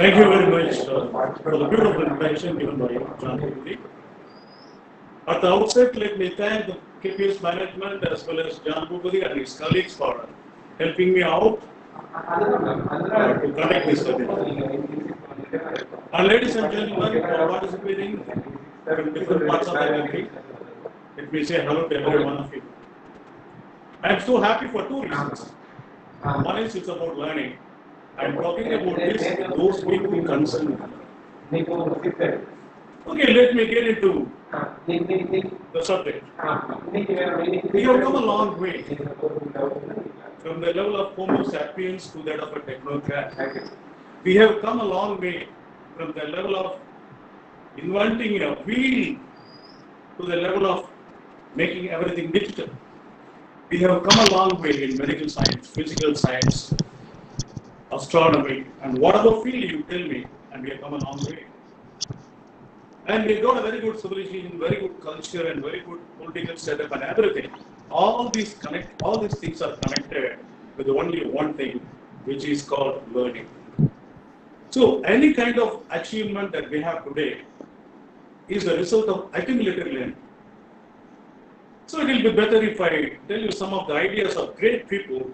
Thank you very much for the beautiful introduction given by John Puri. At the outset, let me thank the KPS management as well as John Puri and his colleagues for helping me out to conduct this webinar. And ladies and gentlemen who are participating from different parts of the country, let me say hello to every one of you. I am so happy for two reasons. One is it's about learning. I am talking about this with those people concerned. Okay, let me get into the subject. We have come a long way from the level of Homo sapiens to that of a technocrat. We have come a long way from the level of inventing a wheel to the level of making everything digital. We have come a long way in medical science, physical science, astronomy, and whatever field you tell me, and we have come a long way. And we got a very good civilization, very good culture, and very good political setup and everything. All these things are connected with only one thing, which is called learning. So any kind of achievement that we have today is the result of accumulated learning. So it will be better if I tell you some of the ideas of great people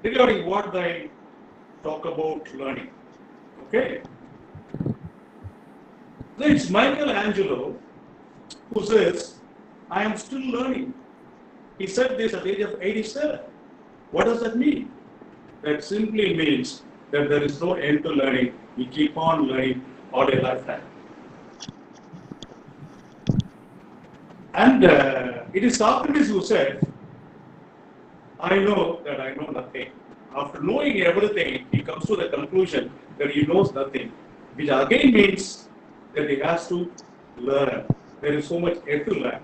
regarding what they talk about learning. Okay? So it's Michelangelo who says, I am still learning. He said this at the age of 87. What does that mean? That simply means that there is no end to learning. We keep on learning all a lifetime. And it is Socrates who said, I know that I know nothing. After knowing everything, he comes to the conclusion that he knows nothing, which again means that he has to learn. There is so much yet to learn.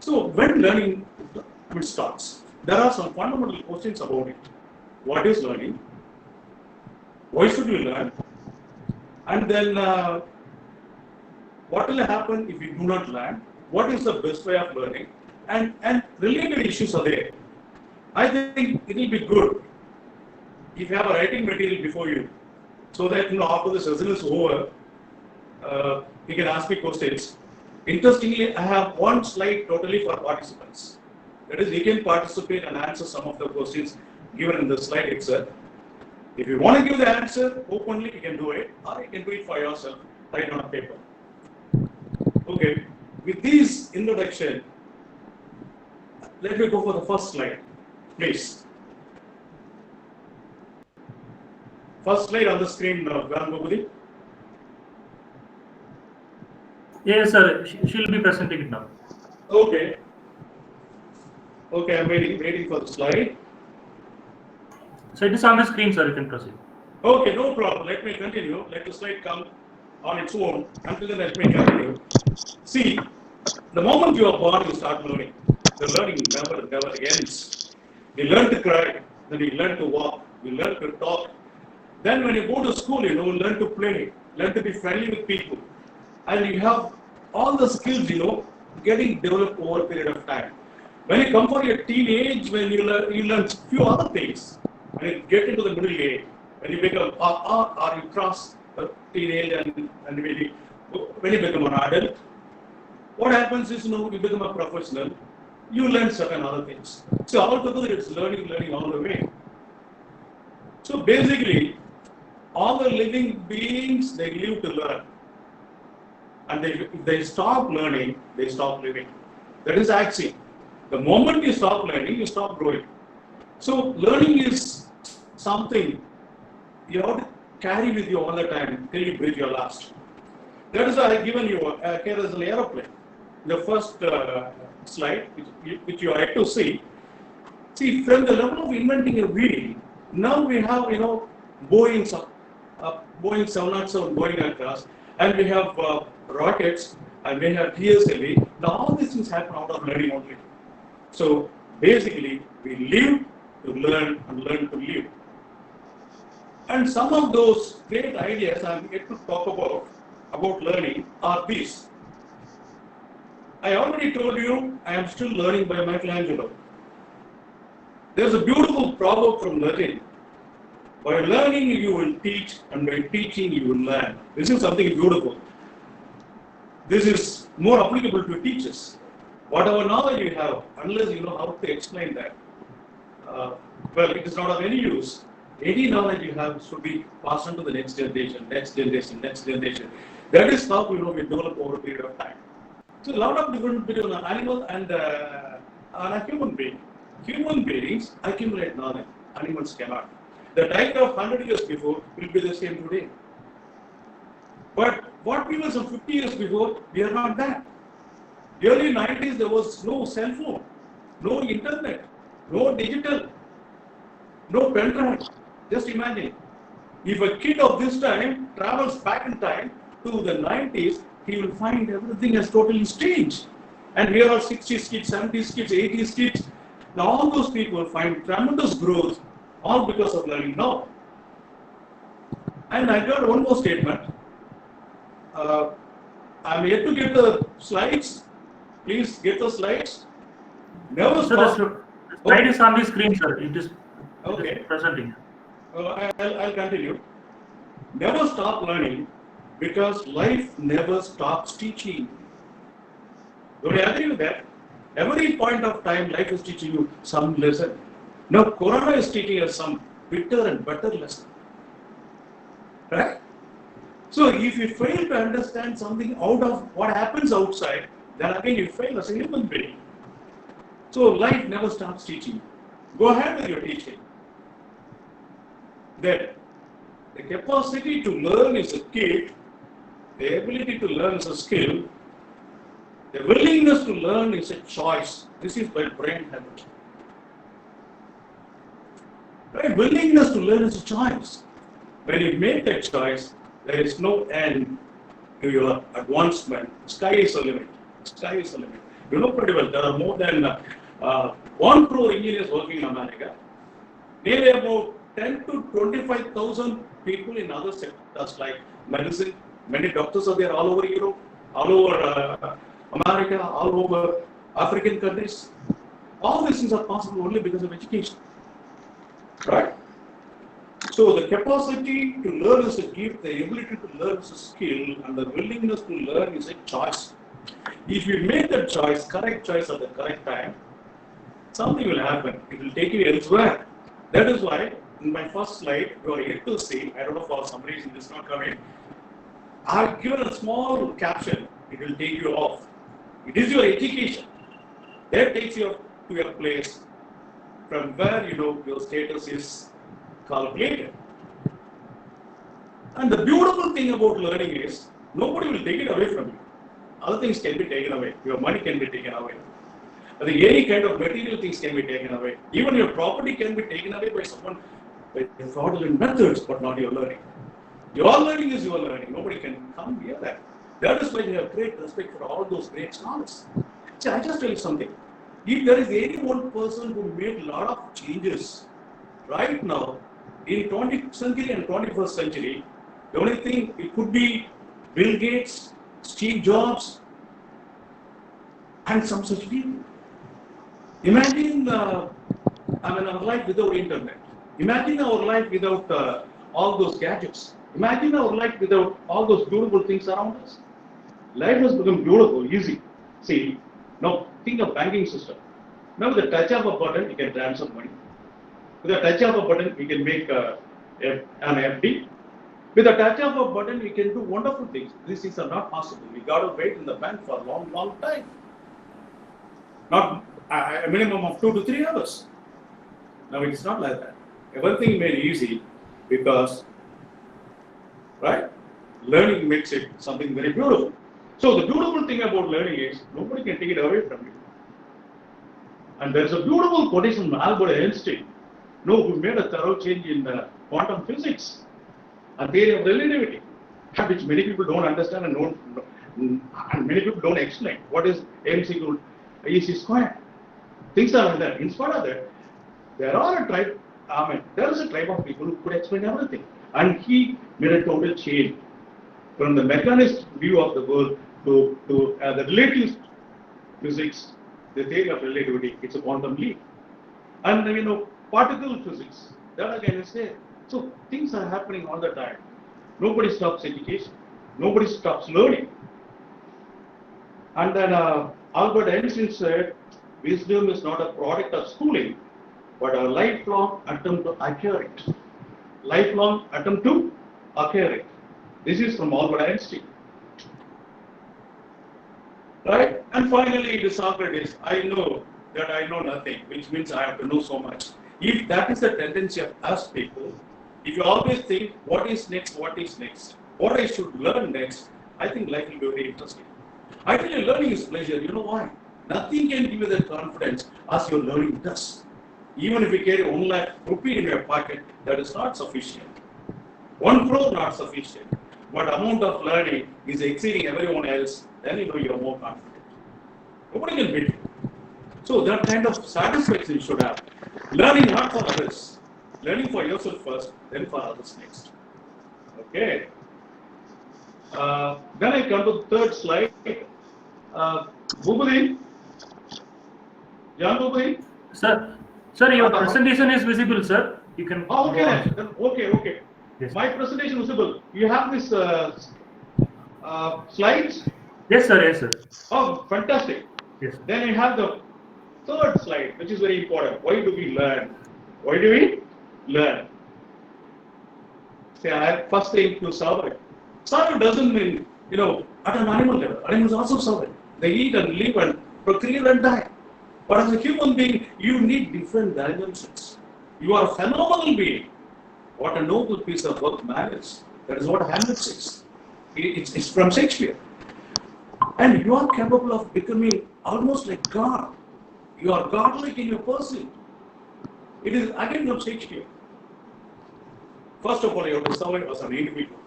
So when learning starts, there are some fundamental questions about it. What is learning? Why should we learn? And then what will happen if we do not learn? What is the best way of learning? And related issues are there. I think it will be good if you have a writing material before you, so that after the session is over, you can ask me questions. Interestingly, I have one slide totally for participants. That is, you can participate and answer some of the questions given in the slide itself. If you want to give the answer openly, you can do it, or you can do it for yourself, write on a paper. Okay, with this introduction, let me go for the first slide, please. First slide on the screen, Garan Gopudi. Yes, sir. She'll be presenting it now. Okay. Okay, I'm waiting for the slide. So it is on the screen, sir. You can proceed. Okay, no problem. Let me continue. Let the slide come on its own. Until then, let me continue. See, the moment you are born, you start learning. The learning never ends. You learn to cry, then you learn to walk, you learn to talk. Then when you go to school, you learn to play, learn to be friendly with people. And you have all the skills, getting developed over a period of time. When you come for your teenage, when you learn few other things. When you get into the middle age, when you become, or you cross teenage and maybe when you become an adult, what happens is, you become a professional, you learn certain other things. So altogether, it's learning all the way. So basically, all the living beings, they live to learn. And if they stop learning, they stop living. That is axiom. The moment you stop learning, you stop growing. So learning is something you have to carry with you all the time till you breathe your last. That is why I have given you here is an aeroplane. The first slide, which you are yet to see. See, from the level of inventing a wheel, now we have, Boeing 707 going across, and we have rockets, and we have TSLE. Now all these things happen out of learning only. So basically, we live to learn and learn to live. And some of those great ideas I'm yet to talk about learning are these. I already told you I am still learning by Michelangelo. There's a beautiful proverb from Latin By learning, you will teach, and by teaching, you will learn. This is something beautiful. This is more applicable to teachers. Whatever knowledge you have, unless you know how to explain that, well, it is not of any use. Any knowledge you have should be passed on to the next generation, next generation, next generation. That is how we develop over a period of time. So a lot of difference between an animal and a human being. Human beings accumulate knowledge. Animals cannot. The tiger of 100 years before will be the same today. But what we were some 50 years before, we are not that. Early 90s, there was no cell phone, no internet, no digital, no pen drive. Just imagine, if a kid of this time travels back in time to the 90s, he will find everything has totally changed. And here are 60s kids, 70s kids, 80s kids. Now all those people find tremendous growth, all because of learning now. And I got one more statement. I'm yet to get the slides. Please get the slides. Never So stop. the slide is on the screen, sir. It is Okay. presenting. I'll continue. Never stop learning because life never stops teaching. Don't you agree with that? Every point of time, life is teaching you some lesson. Now, Corona is teaching us some bitter and better lesson. Right? So, if you fail to understand something out of what happens outside, then again you fail as a human being. So, life never stops teaching. Go ahead with your teaching. Then, the capacity to learn is a key, the ability to learn is a skill, the willingness to learn is a choice. This is by brain habit. Right? Willingness to learn is a choice. When you make that choice, there is no end to your advancement. Sky is the limit. Sky is the limit. You know pretty well, there are more than 1 crore engineers working in America. Nearly about 10 to 25,000 people in other sectors like medicine. Many doctors are there all over Europe, all over America, all over African countries. All these things are possible only because of education. Right? So the capacity to learn is a gift, the ability to learn is a skill, and the willingness to learn is a choice. If you make that choice, correct choice at the correct time, something will happen. It will take you elsewhere. That is why in my first slide, you are yet to see, I don't know for some reason this is not coming, I have given a small caption. It will take you off. It is your education. That takes you to your place from where your status is calculated. And the beautiful thing about learning is nobody will take it away from you. Other things can be taken away. Your money can be taken away. I think any kind of material things can be taken away. Even your property can be taken away by someone by fraudulent methods, but not your learning. Your learning is your learning. Nobody can come near that. That is why we have great respect for all those great scholars. See, I just tell you something. If there is any one person who made a lot of changes right now in 20th century and 21st century, the only thing it could be Bill Gates, Steve Jobs, and some such people. Imagine, our life without internet. Imagine our life without all those gadgets. Imagine our life without all those beautiful things around us. Life has become beautiful, easy. See, now think of banking system. Now with the touch of a button, you can transfer money. With the touch of a button, you can make an FD. With the touch of a button, we can do wonderful things. These things are not possible. We got to wait in the bank for a long, long time. Not a minimum of 2 to 3 hours. Now it's not like that. Everything made easy because, right? Learning makes it something very beautiful. So the beautiful thing about learning is nobody can take it away from you. And there's a beautiful quotation from Albert Einstein, who made a thorough change in quantum physics, a theory of relativity, which many people don't understand and many people don't explain. What is MC equal EC squared? Things are like that. In spite of that, there is a tribe of people who could explain everything. And he made a total change from the mechanist view of the world to the relative physics, the theory of relativity. It's a quantum leap. And particle physics, that again is there. So things are happening all the time. Nobody stops education. Nobody stops learning. And then Albert Einstein said, wisdom is not a product of schooling, but a lifelong attempt to acquire it. Lifelong attempt to acquire it. This is from Albert Einstein. Right? And finally, the Socrates, I know that I know nothing, which means I have to know so much. If that is the tendency of us people, if you always think, what is next, what I should learn next, I think life will be very interesting. I tell you, learning is pleasure. You know why? Nothing can give you that confidence as your learning does. Even if you carry 1 lakh rupee in your pocket, that is not sufficient. 1 crore not sufficient. But amount of learning is exceeding everyone else, then you know you are more confident. Nobody can beat you. So that kind of satisfaction you should have. Learning not for others. Learning for yourself first, then for others next. Okay. Then I come to the third slide. Bhubadi. Jan Bhubadi. Sir, your presentation is visible, sir. You can. Oh, okay. Okay. Yes. My presentation is visible. You have this slides? Yes, sir. Oh, fantastic. Yes. Then you have the third slide, which is very important. Why do we learn? Say, first thing to survive. Survive doesn't mean, at an animal level. Animals also survive. They eat and live and procreate and die. But as a human being, you need different dimensions. You are a phenomenal being. What a noble piece of work man is. That is what Hamlet says. It's from Shakespeare. And you are capable of becoming almost like God. You are godlike in your person. It is again from Shakespeare. First of all, you have to survive as an individual.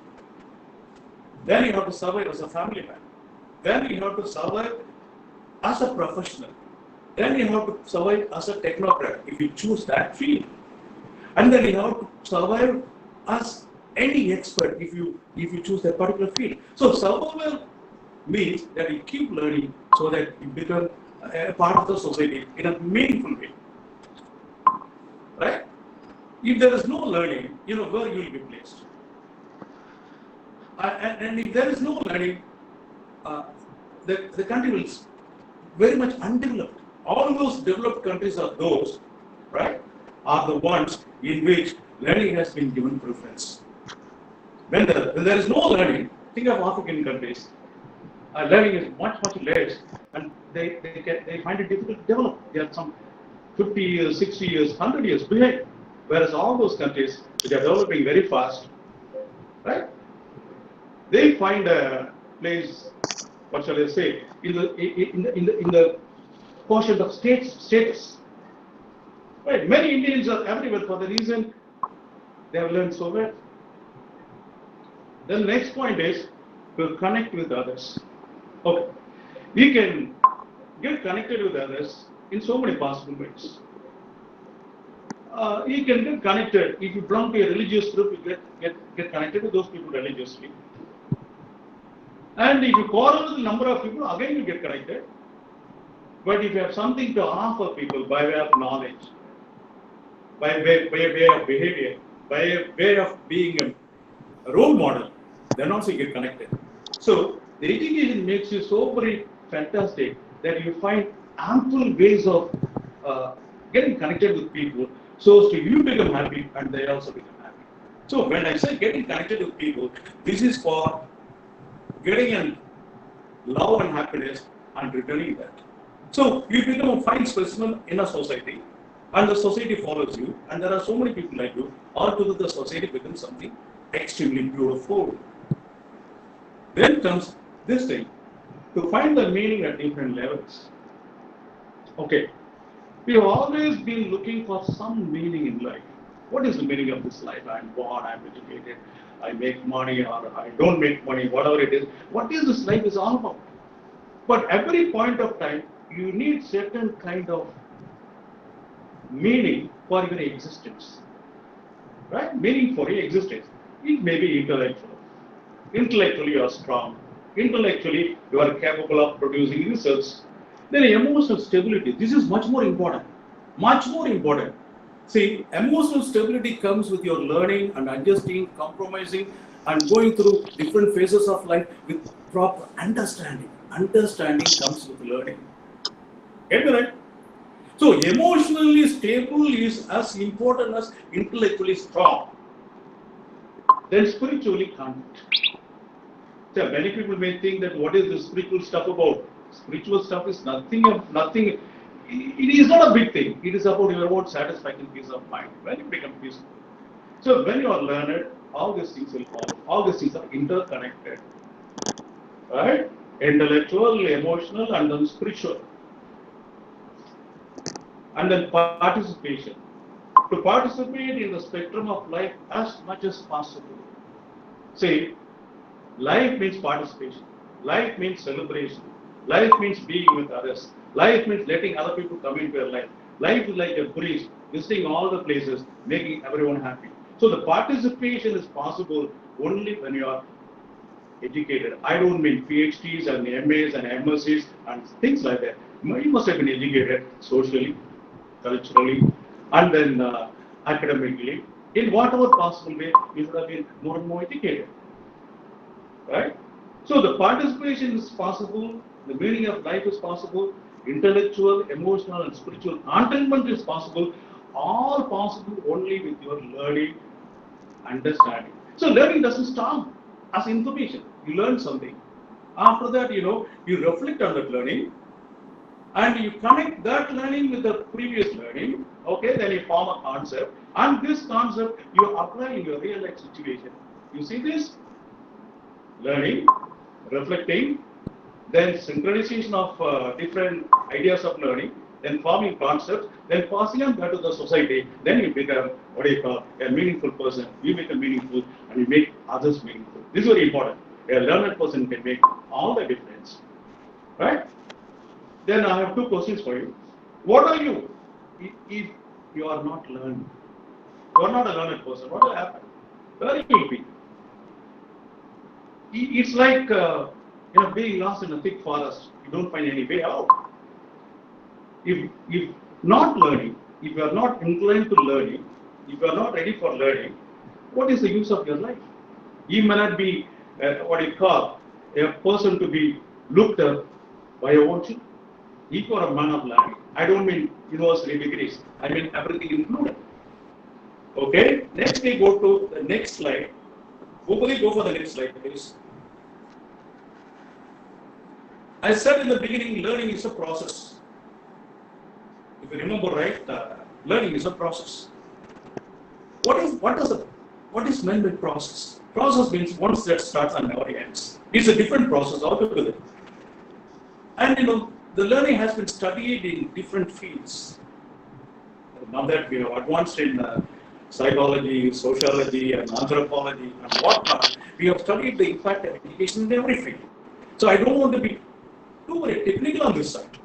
Then you have to survive as a family man. Then you have to survive as a professional. Then you have to survive as a technocrat if you choose that field. And then you have to survive as any expert if you choose that particular field. So survival means that you keep learning so that you become a part of the society in a meaningful way. Right? If there is no learning, where you will be placed. And if there is no learning, the country will very much undeveloped. All those developed countries are those, right, are the ones in which learning has been given preference. When there is no learning, think of African countries. Learning is much less, and they find it difficult to develop. They are some 50 years, 60 years, 100 years behind. Whereas all those countries which are developing very fast, right? They find a place, what shall I say, in the quotient of status. Right? Many Indians are everywhere for the reason they have learned so well. Then the next point is to connect with others. Okay, we can get connected with others in so many possible ways. You can get connected if you belong to a religious group. You get connected with those people religiously. And if you quarrel with a number of people, again you get connected. But if you have something to offer people by way of knowledge, by way of behavior, by way of being a role model, then also you get connected. So the education makes you so very fantastic that you find ample ways of getting connected with people, so you become happy and they also become happy. So when I say getting connected with people, this is for getting in love and happiness and returning that. So you become a fine specimen in a society, and the society follows you, and there are so many people like you. Altogether, the society becomes something extremely beautiful. Then comes this thing, to find the meaning at different levels. Okay, we have always been looking for some meaning in life. What is the meaning of this life? I am born, I am educated, I make money, or I don't make money, whatever it is. What is this life is all about? But every point of time, you need certain kind of meaning for your existence. Right? Meaning for your existence. It may be intellectual. Intellectually you are strong. Intellectually you are capable of producing results. Then emotional stability. This is much more important. Much more important. See, emotional stability comes with your learning and adjusting, compromising, and going through different phases of life with proper understanding. Understanding comes with learning. Get me right? So, emotionally stable is as important as intellectually strong. Then, spiritually confident. So, many people may think that what is the spiritual stuff about? Spiritual stuff is nothing. It is not a big thing. It is about your own satisfaction, peace of mind. When you become peaceful. So when you are learned, all these things will follow. All these things are interconnected. Right? Intellectual, emotional, and then spiritual. And then participation. To participate in the spectrum of life as much as possible. See, life means participation. Life means celebration. Life means being with others. Life means letting other people come into your life. Life is like a priest visiting all the places, making everyone happy. So the participation is possible only when you are educated. I don't mean PhDs and MAs and MScs and things like that. You must have been educated socially, culturally, and then academically. In whatever possible way, you should have been more and more educated. Right? So the participation is possible, the meaning of life is possible, intellectual, emotional, and spiritual contentment is possible, all possible only with your learning, understanding. So learning doesn't stop as information. You learn something. After that, you reflect on that learning and you connect that learning with the previous learning. Okay, then you form a concept, and this concept you apply in your real life situation. You see this? Learning, reflecting, then synchronization of different ideas of learning, then forming concepts, then passing on that to the society. Then you become what do you call a meaningful person. You become meaningful and you make others meaningful. This is very important. A learned person can make all the difference. Right? Then I have two questions for you. What are you if you are not learned? You are not a learned person. What will happen? Where you will be? It's like being lost in a thick forest. You don't find any way out. If not learning, if you are not inclined to learning, if you are not ready for learning, what is the use of your life? You may not be what you call a person to be looked up by a watching. If you are a man of learning, I don't mean university degrees. I mean everything included. Okay. Next we go to the next slide. Hopefully go for the next slide, please. I said in the beginning, learning is a process. If you remember right, learning is a process. What is meant by process? Process means once that starts and never ends. It's a different process altogether. And the learning has been studied in different fields. Now that we have advanced in psychology, sociology, and anthropology, and whatnot, we have studied the impact of education in every field. So I don't want to be too very technical on this side.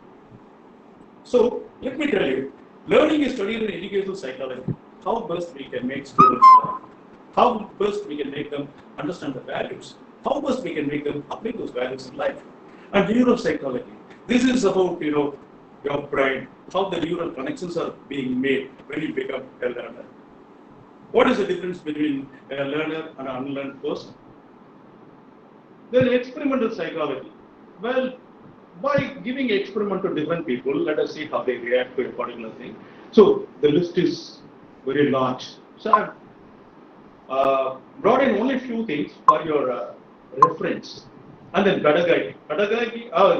So let me tell you, learning is studied in educational psychology. How best we can make students learn. How best we can make them understand the values. How best we can make them apply those values in life. And neuropsychology. This is about your brain, how the neural connections are being made when you become a learner. What is the difference between a learner and an unlearned person? Then experimental psychology. Well, by giving experiment to different people, let us see how they react to a particular thing. So the list is very large. So I've brought in only a few things for your reference. And then pedagogy.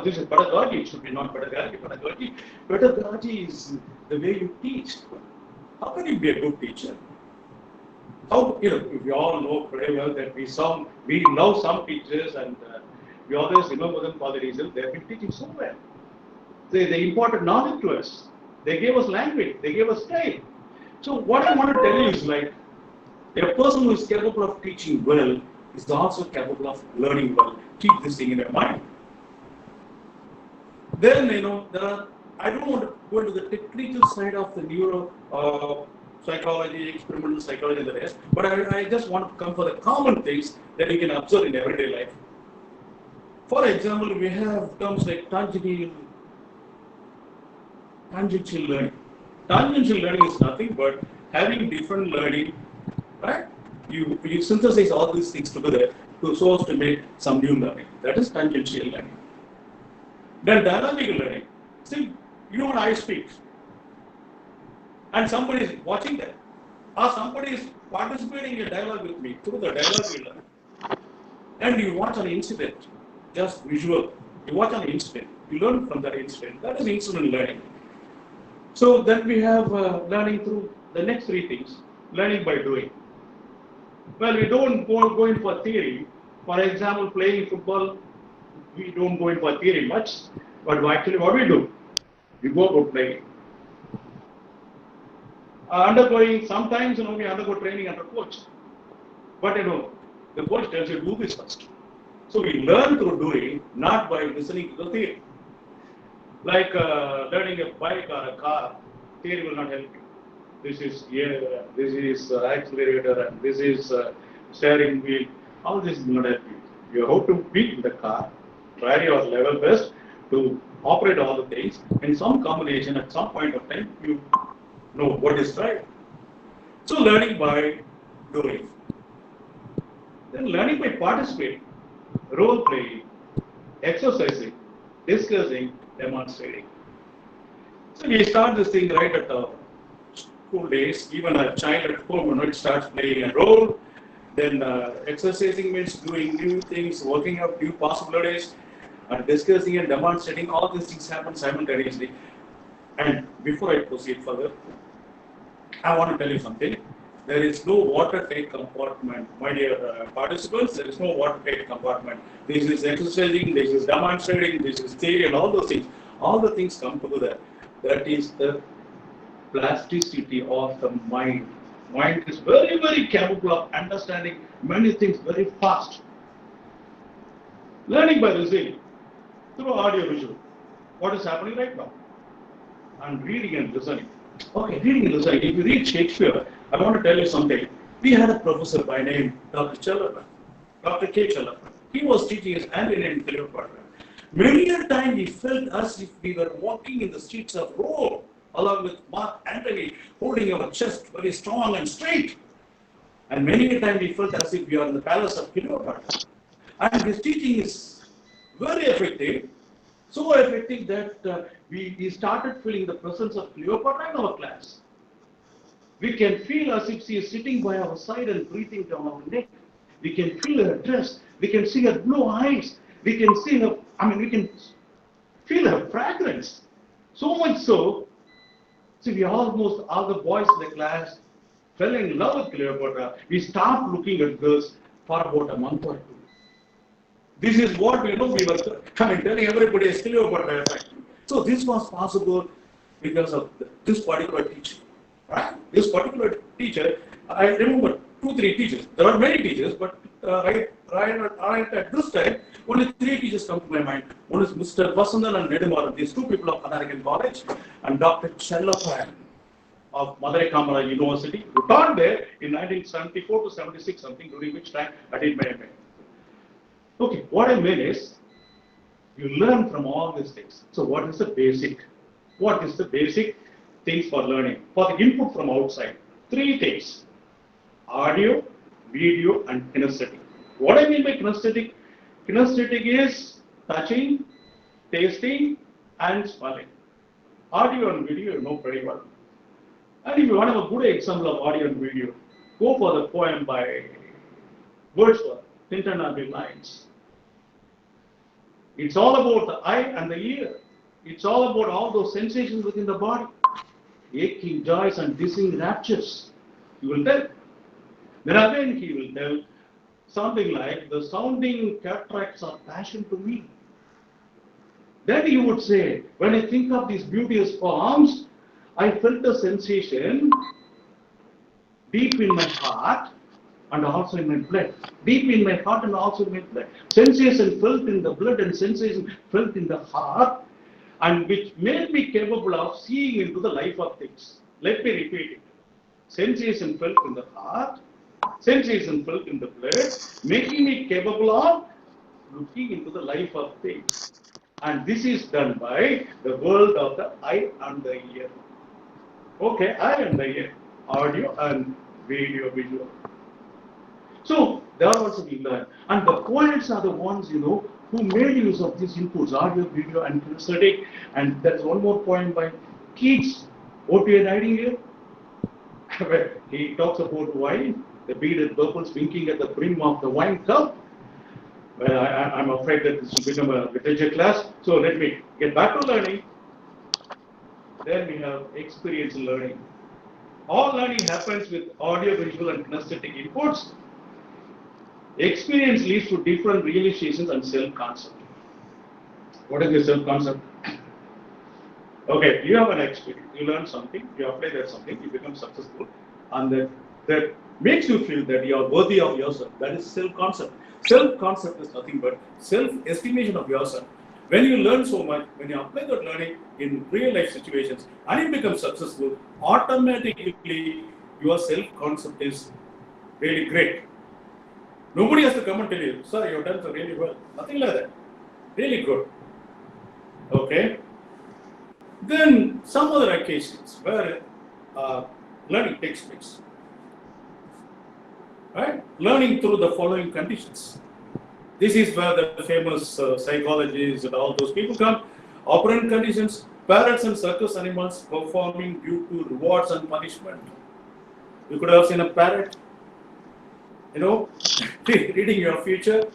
This is pedagogy, it should be not pedagogy. Pedagogy is the way you teach. How can you be a good teacher? How, we all know very well that we love some teachers and we always remember them for the reason they have been teaching so well. They imparted knowledge to us. They gave us language. They gave us style. So what I want to tell you is like, a person who is capable of teaching well is also capable of learning well. Keep this thing in your mind. Then, I don't want to go into the technical side of the neuro psychology, experimental psychology, and the rest, but I just want to come for the common things that you can observe in everyday life. For example, we have terms like tangential learning. Tangential learning is nothing but having different learning, right? You synthesize all these things together so as to make some new learning. That is tangential learning. Then dialogical learning. See, you and I speak, and somebody is watching that, or somebody is participating in a dialogue with me through the dialogue you learn. And you watch an incident, just visual. You watch an incident, you learn from that incident. That is incident learning. So then we have learning through the next three things. Learning by doing. Well, we don't go in for theory. For example, playing football, we don't go in for theory much. But actually, what we do, we go about playing. Undergoing, sometimes we undergo training under coach. But the coach tells you do this first. So we learn through doing, not by listening to the theory. Like learning a bike or a car, theory will not help you. This is gear, this is accelerator, and this is steering wheel. All this will not help you. You have to be in the car, try your level best to operate all the things. In some combination, at some point of time, you know what is right. So learning by doing. Then learning by participating, role playing, exercising, discussing, demonstrating. So we start this thing right at the school days. Even a child at home, it starts playing a role. Then exercising means doing new things, working out new possibilities, and discussing and demonstrating. All these things happen simultaneously. And before I proceed further, I want to tell you something. There is no watertight compartment, my dear participants. There is no watertight compartment. This is exercising, this is demonstrating, this is theory, and all those things. All the things come together. That is the plasticity of the mind. Mind is very, very capable of understanding many things very fast. Learning by listening through audio visual. What is happening right now? I'm reading and listening. Okay, reading and listening. If you read Shakespeare, I want to tell you something. We had a professor by name Dr. Chellerman, Dr. K. Chellerman. He was teaching us Antony and Cleopatra. Many a time we felt as if we were walking in the streets of Rome, along with Mark Antony, holding our chest very strong and straight. And many a time we felt as if we are in the palace of Cleopatra. And his teaching is very effective, so effective that we started feeling the presence of Cleopatra in our class. We can feel as if she is sitting by our side and breathing down our neck. We can feel her dress. We can see her blue eyes. We can see her, we can feel her fragrance. So much so, we almost, all the boys in the class fell in love with Cleopatra. We stopped looking at girls for about a month or two. This is what we were telling everybody is Cleopatra effect. So this was possible because of this particular teacher. Right? This particular teacher, I remember 2-3 teachers. There are many teachers, but right at this time, only 3 teachers come to my mind. One is Mr. Vasandan and Nedimaran, these 2 people of American College, and Dr. Chellapan of Madurai Kamala University, who taught there in 1974 to 76 something, during which time I did my MA. Okay, what I mean is, you learn from all these things. So what is the basic? What is the basic things for learning? For the input from outside, 3 things: audio, video, and kinesthetic. What I mean by kinesthetic? Kinesthetic is touching, tasting, and smelling. Audio and video you know pretty well. And if you want to have a good example of audio and video, go for the poem by Wordsworth, Interminable Lines. It's all about the eye and the ear. It's all about all those sensations within the body. Aching joys and dizzying raptures. He will tell. Then again he will tell something like, the sounding cataracts are passion to me. Then he would say, when I think of these beauteous forms, I felt a sensation deep in my heart and also in my blood. Deep in my heart and also in my blood. Sensation felt in the blood and sensation felt in the heart, and which made me capable of seeing into the life of things. Let me repeat it. Sensation felt in the heart, sensation felt in the blood, making me capable of looking into the life of things. And this is done by the world of the eye and the ear. Okay, I am the audio and video visual. So there also we learn. And the poets are the ones, who made use of these inputs, audio, video, and kinesthetic. And there's one more poem by Keats, what we are writing here. Where he talks about wine, the beaded bubbles winking at the brim of the wine cup. Well, I'm afraid that this will become a literature class. So let me get back to learning. Then we have experience learning. All learning happens with audio, visual, and kinesthetic inputs. Experience leads to different realizations and self-concept. What is the self-concept? Okay, you have an experience, you learn something, you apply that something, you become successful, and that makes you feel that you are worthy of yourself. That is self-concept. Self-concept is nothing but self-estimation of yourself. When you learn so much, when you apply that learning in real life situations and you become successful, automatically your self-concept is really great. Nobody has to come and tell you, sir, you've done so really well. Nothing like that. Really good. Okay. Then some other occasions where learning takes place. Right? Learning through the following conditions. This is where the famous psychologists and all those people come. Operant conditions, parrots and circus animals performing due to rewards and punishment. You could have seen a parrot, reading your future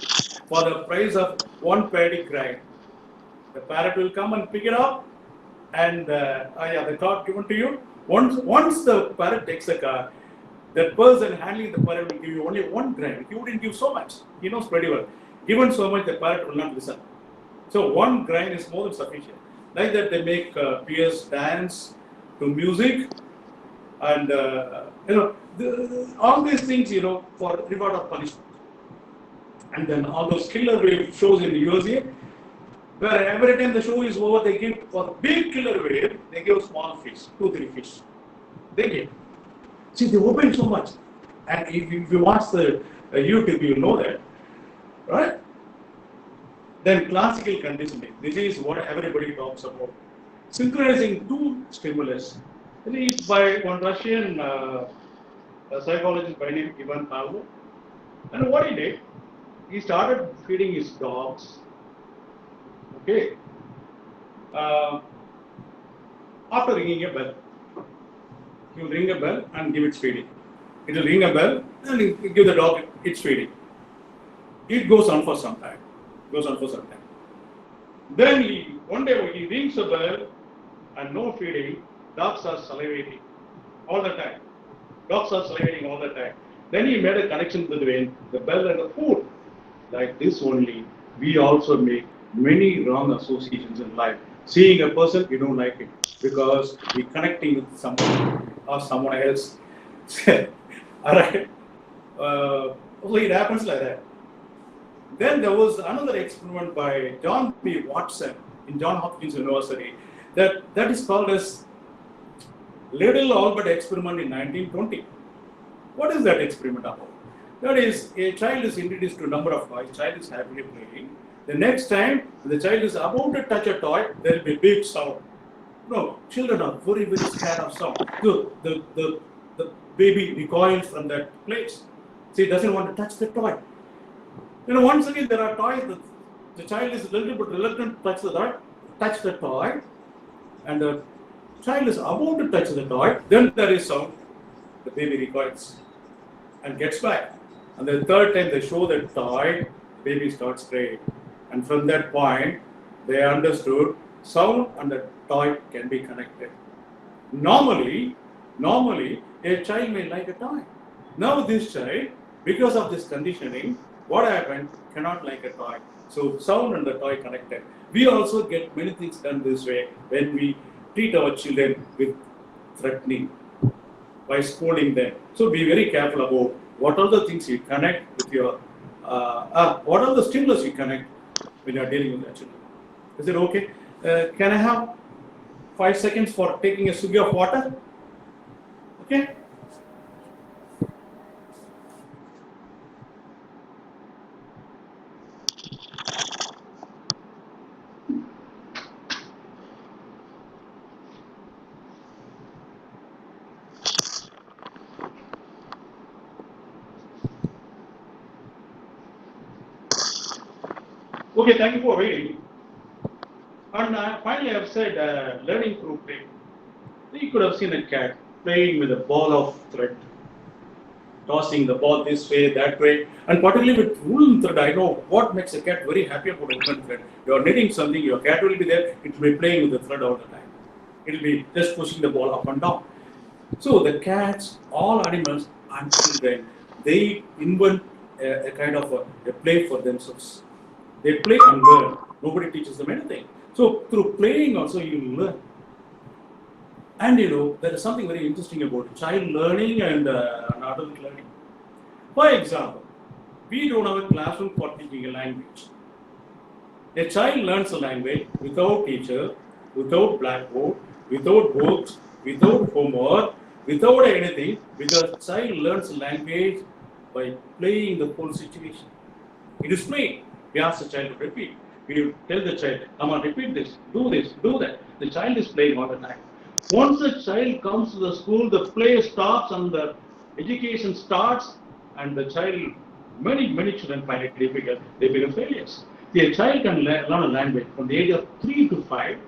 for the price of one paddy grain. The parrot will come and pick it up, and the card given to you. Once the parrot takes the card, that person handling the parrot will give you only one grain. He wouldn't give so much. He knows pretty well. Given so much, the parrot will not listen. So one grain is more than sufficient. Like that, they make peers dance to music, and all these things, for reward of punishment. And then all those killer wave shows in the USA, where every time the show is over, they give for big killer wave, they give small fish, 2-3 fish. They give. See, they open so much. And if you watch the YouTube, you know that, right? Then classical conditioning. This is what everybody talks about. Synchronizing two stimulus. It's by one Russian psychologist by name Ivan Pavlov. And what he did, he started feeding his dogs. Okay. After ringing a bell, he will ring a bell and give it feeding. It will ring a bell and give the dog its feeding. It goes on for some time. Then one day he rings a bell and no feeding. Dogs are salivating all the time. Then he made a connection between the bell and the food. Like this only, we also make many wrong associations in life. Seeing a person, you don't like him because we're connecting with someone or someone else. All right. So it happens like that. Then there was another experiment by John B. Watson in Johns Hopkins University that is called as Little Albert experiment in 1920. What is that experiment about? That is, a child is introduced to a number of toys. Child is happily playing. The next time the child is about to touch a toy, there will be big sound. No, children are very, very scared of sound. So the baby recoils from that place. So he doesn't want to touch the toy. Once again, there are toys that the child is a little bit reluctant to touch the toy, and the child is about to touch the toy, then there is sound, the baby recoils and gets back. And the third time they show the toy, the baby starts crying. And from that point, they understood sound and the toy can be connected. Normally, a child may like a toy. Now this child, because of this conditioning, what happened? Cannot like a toy. So sound and the toy connected. We also get many things done this way when we treat our children with threatening, by scolding them. So be very careful about what are the things you connect with your, what are the stimulus you connect when you are dealing with your children. Is it okay? Can I have 5 seconds for taking a swig of water? Okay. Okay, thank you for waiting. And finally, I've said learning through play. You could have seen a cat playing with a ball of thread, tossing the ball this way, that way, and particularly with woolen thread. I know what makes a cat very happy about woolen thread. You're knitting something, your cat will be there, it will be playing with the thread all the time. It will be just pushing the ball up and down. So the cats, all animals and children, they invent a kind of a play for themselves. They play and learn. Nobody teaches them anything. So through playing also you learn. And there is something very interesting about child learning and adult learning. For example, we don't have a classroom for teaching a language. A child learns a language without teacher, without blackboard, without books, without homework, without anything, because child learns language by playing the whole situation. It is play. We ask the child to repeat. We tell the child, come on, repeat this, do that. The child is playing all the time. Once the child comes to the school, the play stops and the education starts, and the child, many children find it difficult. They become failures. The child can learn a language from the age of 3 to 5.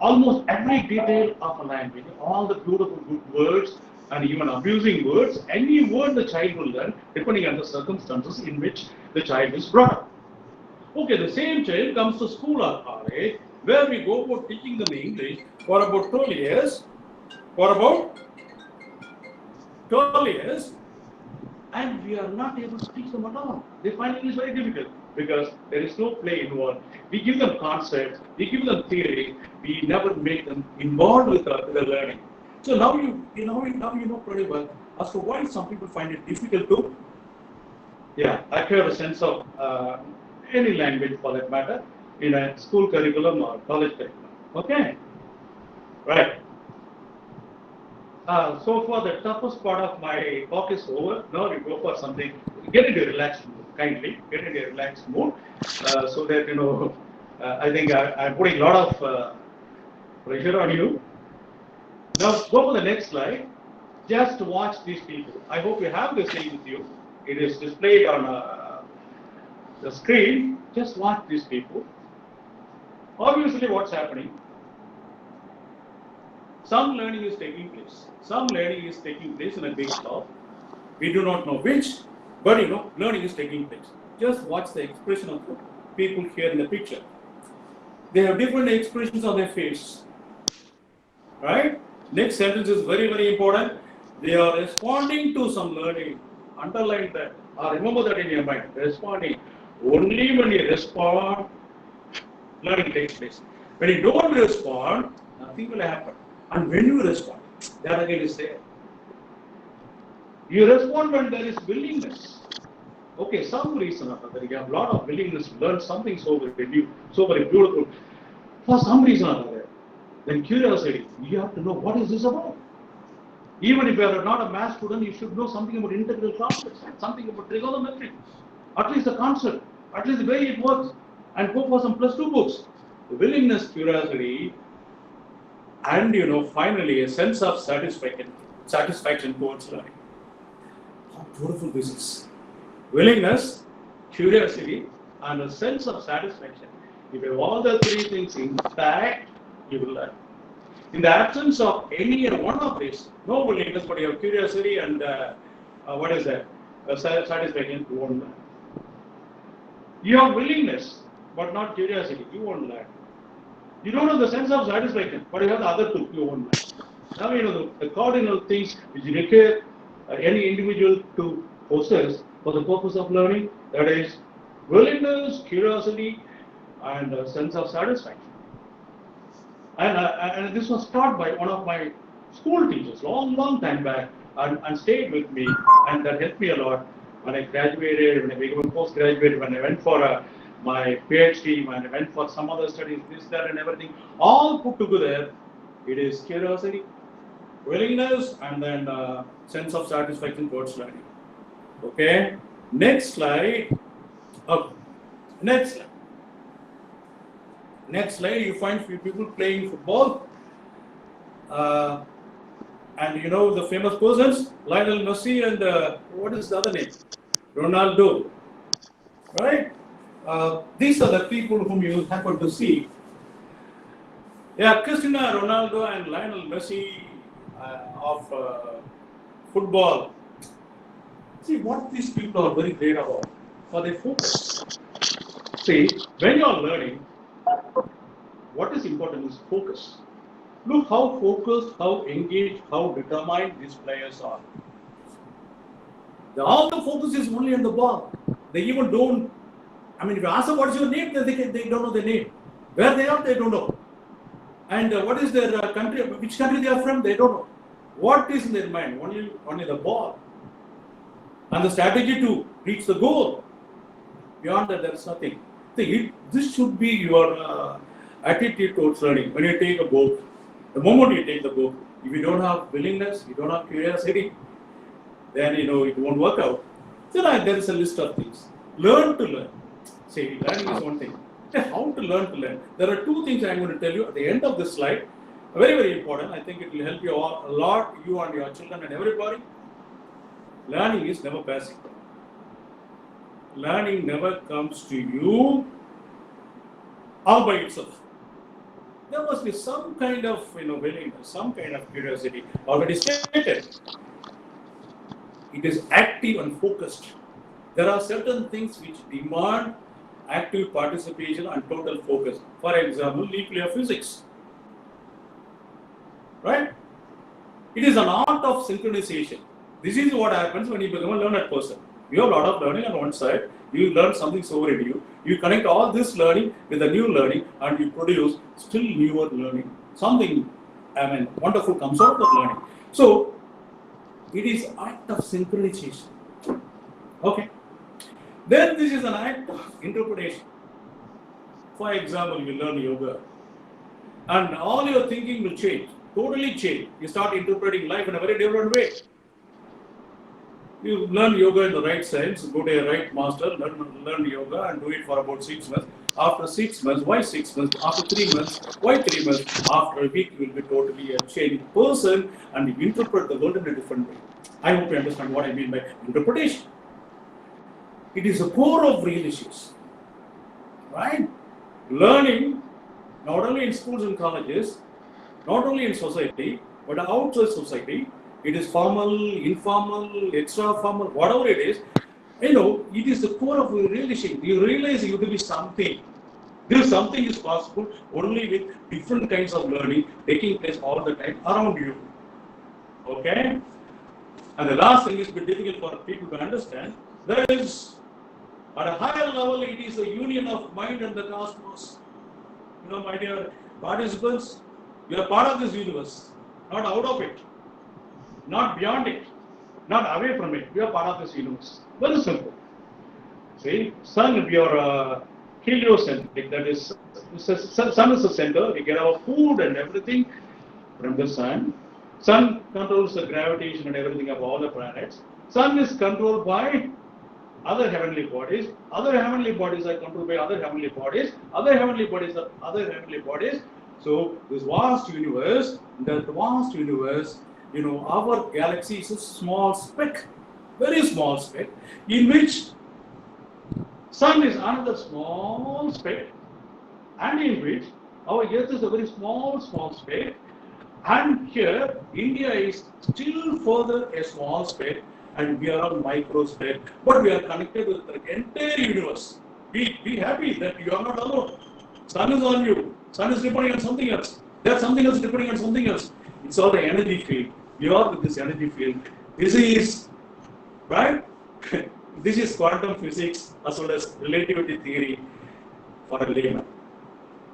Almost every detail of a language, all the beautiful good words and even abusing words, any word the child will learn depending on the circumstances in which the child is brought up. Okay, the same child comes to school at our age, where we go about teaching them English for about 12 years, and we are not able to teach them at all. They find English very difficult because there is no play involved. We give them concepts, we give them theory, we never make them involved with the learning. So now you know pretty well as to why some people find it difficult to acquire a sense of any language for that matter in a school curriculum or college curriculum. Okay, right. So far, the toughest part of my talk is over. Now we go for something. Get into a relaxed mood, kindly. Get into a relaxed mood, so that I think I'm putting a lot of pressure on you. Now go for the next slide. Just watch these people. I hope you have this thing with you. It is displayed on the screen. Just watch these people. Obviously, what's happening? Some learning is taking place. Some learning is taking place in a big club. We do not know which, but learning is taking place. Just watch the expression of the people here in the picture. They have different expressions on their face. Right? Next sentence is very, very important. They are responding to some learning. Underline that. Or remember that in your mind. Responding. Only when you respond, learning takes place. When you don't respond, nothing will happen. And when you respond, that again is there. You respond when there is willingness. Okay, some reason or other, you have a lot of willingness to learn something so very new, so very beautiful. For some reason or other, then curiosity, you have to know what is this about. Even if you are not a math student, you should know something about integral calculus, something about trigonometry, at least the concept, at least the way it works, and go for some +2 books. The willingness, curiosity, and finally a sense of satisfaction towards learning. How beautiful this is. Willingness, curiosity, and a sense of satisfaction. If you have all the three things intact, you will learn. In the absence of any one of these, no willingness, but you have curiosity and satisfaction, you won't learn. You have willingness, but not curiosity, you won't learn. You don't have the sense of satisfaction, but you have the other two, you won't learn. Now the cardinal things which require any individual to possess for the purpose of learning, that is willingness, curiosity, and a sense of satisfaction. And this was taught by one of my school teachers long time back and stayed with me, and that helped me a lot when I graduated, when I became a postgraduate, when I went for my PhD, when I went for some other studies, this, that, and everything. All put together, it is curiosity, willingness, and then sense of satisfaction towards learning. Okay, next slide. Oh, next slide. Next slide, you find few people playing football. And the famous persons, Lionel Messi and what is the other name? Ronaldo. Right? These are the people whom you happen to see. Yeah, Cristiano Ronaldo and Lionel Messi of football. See, what these people are very great about, for their focus. See, when you are learning, what is important is focus. Look how focused, how engaged, how determined these players are. All the focus is only on the ball. They even don't. I mean, if you ask them what's your name, they don't know their name. Where they are, they don't know. And what is their country? Which country they are from? They don't know. What is in their mind? Only the ball. And the strategy to reach the goal. Beyond that, there is nothing. See, this should be your attitude towards learning. When you take a book, the moment you take the book, if you don't have willingness, you don't have curiosity, then it won't work out. So there is a list of things. Learn to learn. See, learning is one thing. How to learn to learn? There are two things I'm going to tell you at the end of this slide. Very, very important. I think it will help you all, a lot, you and your children and everybody. Learning is never passive. Learning never comes to you all by itself. There must be some kind of willingness, some kind of curiosity. Already stated. It is active and focused. There are certain things which demand active participation and total focus. For example, nuclear physics. Right? It is an art of synchronization. This is what happens when you become a learned person. You have a lot of learning on one side. You learn something so very new. You connect all this learning with the new learning and you produce still newer learning. Something, wonderful comes out of learning. So, it is act of synchronization. Okay. Then this is an act of interpretation. For example, you learn yoga. And all your thinking will change. Totally change. You start interpreting life in a very different way. You learn yoga in the right sense, go to a right master, learn yoga and do it for about 6 months. After 6 months, why 6 months? After 3 months, why 3 months? After a week, you will be totally a changed person and you interpret the world in a different way. I hope you understand what I mean by interpretation. It is the core of real issues. Right? Learning, not only in schools and colleges, not only in society, but outside society. It is formal, informal, extra formal, whatever it is. It is the core of real issue. You realize you will be something. This something is possible only with different kinds of learning taking place all the time around you. Okay? And the last thing is a bit difficult for people to understand. There is, at a higher level, it is the union of mind and the cosmos. My dear participants, you are part of this universe, not out of it. Not beyond it, not away from it. We are part of this universe. Very simple. See, sun, we are heliocentric. That is, sun is the center. We get our food and everything from the sun. Sun controls the gravitation and everything of all the planets. Sun is controlled by other heavenly bodies. Other heavenly bodies are controlled by other heavenly bodies. Other heavenly bodies are other heavenly bodies. So this vast universe, our galaxy is a small speck, very small speck, in which sun is another small speck, and in which our earth is a very small speck, and here India is still further a small speck, and we are a micro speck, but we are connected with the entire universe. Be happy that you are not alone. Sun is on you. Sun is depending on something else. There's something else depending on something else. It's all the energy field. You are with this energy field. This is, right? This is quantum physics as well as relativity theory for a layman.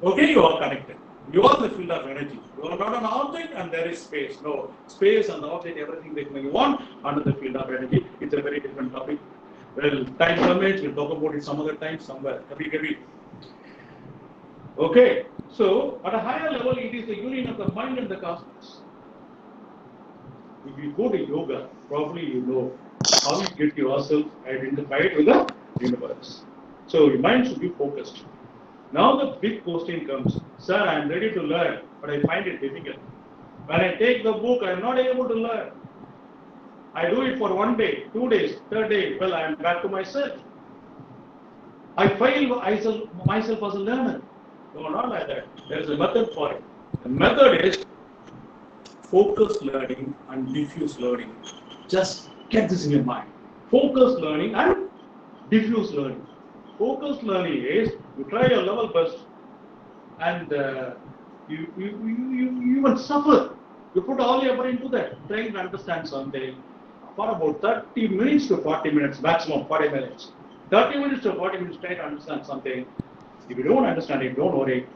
Okay, you are connected. You are the field of energy. You are not an object and there is space. No, space and the object, everything that you want under the field of energy. It's a very different topic. Well, time permits, we'll talk about it some other time, somewhere. Okay, so at a higher level, it is the union of the mind and the cosmos. If you go to yoga, probably you know how you get yourself identified with the universe. So your mind should be focused. Now the big question comes, sir, I am ready to learn, but I find it difficult. When I take the book, I am not able to learn. I do it for 1 day, 2 days, third day, well, I am back to myself. I fail myself as a learner. No, not like that. There is a method for it. The method is focused learning and diffuse learning. Just get this in your mind. Focused learning and diffuse learning. Focused learning is you try your level best and you even suffer. You put all your effort into that, trying to understand something for about 30 minutes to 40 minutes, maximum 40 minutes. 30 minutes to 40 minutes trying to understand something. If you don't understand it, don't worry.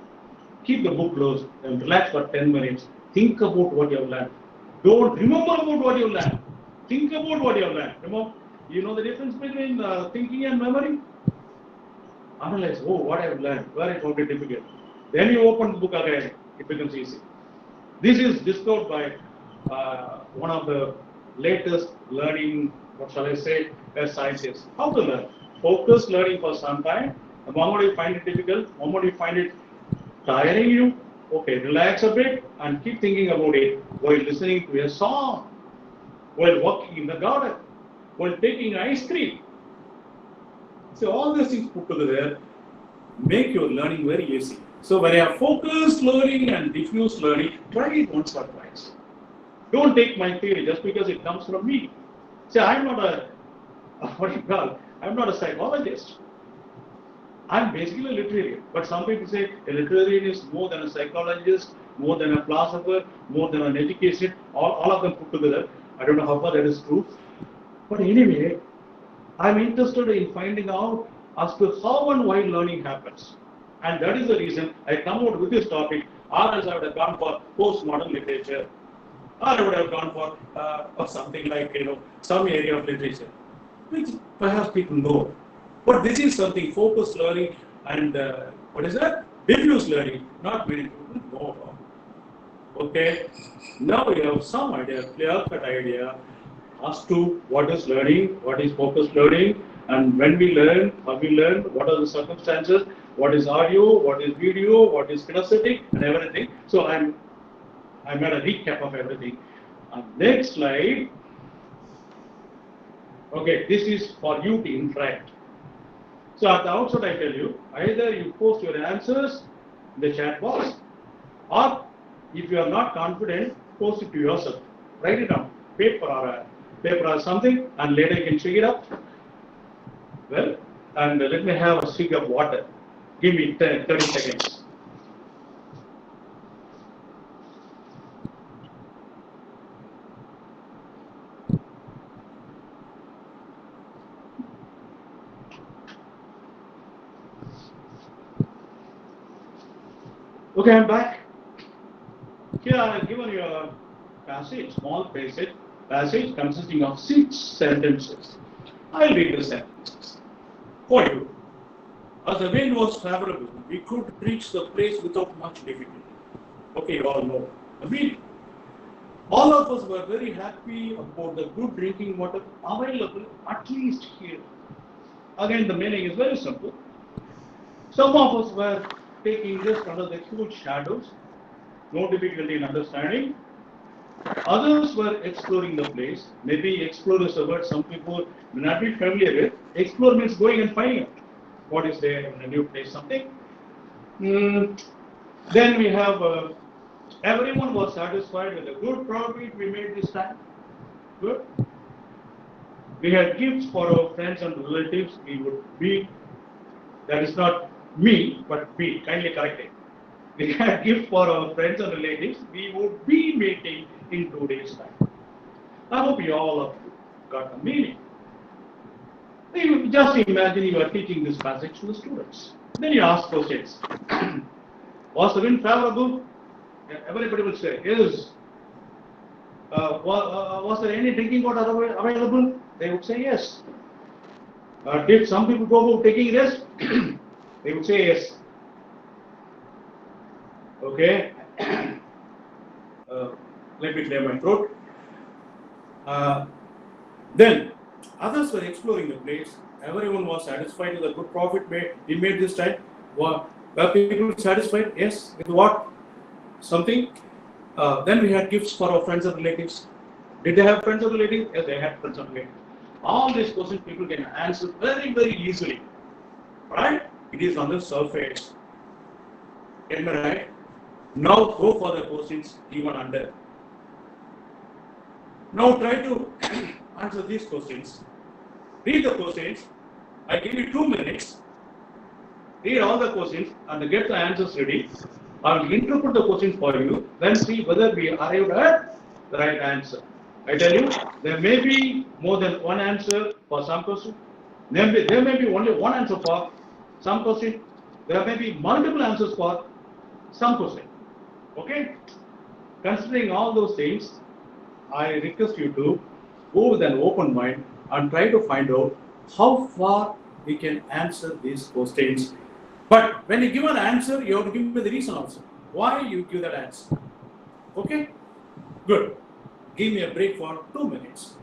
Keep the book closed and relax for 10 minutes. Think about what you have learned. Don't remember about what you learned. Think about what you have learned. Remember, you know the difference between thinking and memory? Analyze, oh, what I have learned, where I found it difficult. Then you open the book again, it becomes easy. This is discovered by one of the latest learning, what shall I say, scientists. How to learn? Focus learning for some time. The moment you find it difficult, the moment you find it tiring you, okay, relax a bit and keep thinking about it while listening to a song, while walking in the garden, while taking ice cream. So all these things put together make your learning very easy. So when you have focused learning and diffuse learning, try it once or twice. Don't take my theory just because it comes from me. See, I'm not I'm not a psychologist. I'm basically a librarian. But some people say a librarian is more than a psychologist, more than a philosopher, more than an education, all of them put together. I don't know how far that is true. But anyway, I'm interested in finding out as to how and why learning happens. And that is the reason I come out with this topic, or else I would have gone for postmodern literature, or I would have gone for something like, some area of literature, which perhaps people know. But this is something focused learning and what is that? Diffuse learning, not many people know about. Okay, now we have some idea, clear-cut idea as to what is learning, what is focused learning, and when we learn, how we learn, what are the circumstances, what is audio, what is video, what is kinesthetic, and everything. So I made a recap of everything. Next slide. Okay, this is for you to interact. So at the outset, I tell you, either you post your answers in the chat box, or if you are not confident, post it to yourself. Write it down, paper or something, and later you can check it up. Well, and let me have a swig of water. Give me 30 seconds. Okay, I'm back. Here I have given you a passage, small passage consisting of 6 sentences. I'll read the sentences for you. As the wind was favorable, we could reach the place without much difficulty. Okay, you all know. I mean, all of us were very happy about the good drinking water available, at least here. Again, the meaning is very simple. Some of us were taking rest under the huge shadows, no difficulty in understanding. Others were exploring the place. Maybe explore is a word some people may not be familiar with. Explore means going and finding out what is there in a new place, something. Then we have everyone was satisfied with the good profit we made this time. Good. We had gifts for our friends and relatives. We would be, that is not me, but be, kindly correct it. We had gifts for our friends and relatives. We would be meeting in 2 days' time. I hope you all of you got the meaning. You just imagine you are teaching this passage to the students. Then you ask questions. Was the wind favorable? Everybody will say, yes. Was there any drinking water available? They would say yes. Did some people go about taking rest? They would say yes. Okay. Let me clear my throat. Then others were exploring the place. Everyone was satisfied with the good profit we made this time. Were people satisfied? Yes. With what? Something. Then we had gifts for our friends and relatives. Did they have friends and relatives? Yes, they had friends and relatives. All these questions people can answer very, very easily. right? It is on the surface. Am I right? Now go for the questions given under. Now try to answer these questions. Read the questions. I give you 2 minutes. Read all the questions and get the answers ready. I will interpret the questions for you. Then see whether we arrived at the right answer. I tell you, there may be more than one answer for some question. There may be only one answer for some question. There may be multiple answers for some question. Okay? Considering all those things, I request you to go with an open mind and try to find out how far we can answer these questions. But when you give an answer, you have to give me the reason also. Why you give that answer. Okay? Good. Give me a break for 2 minutes.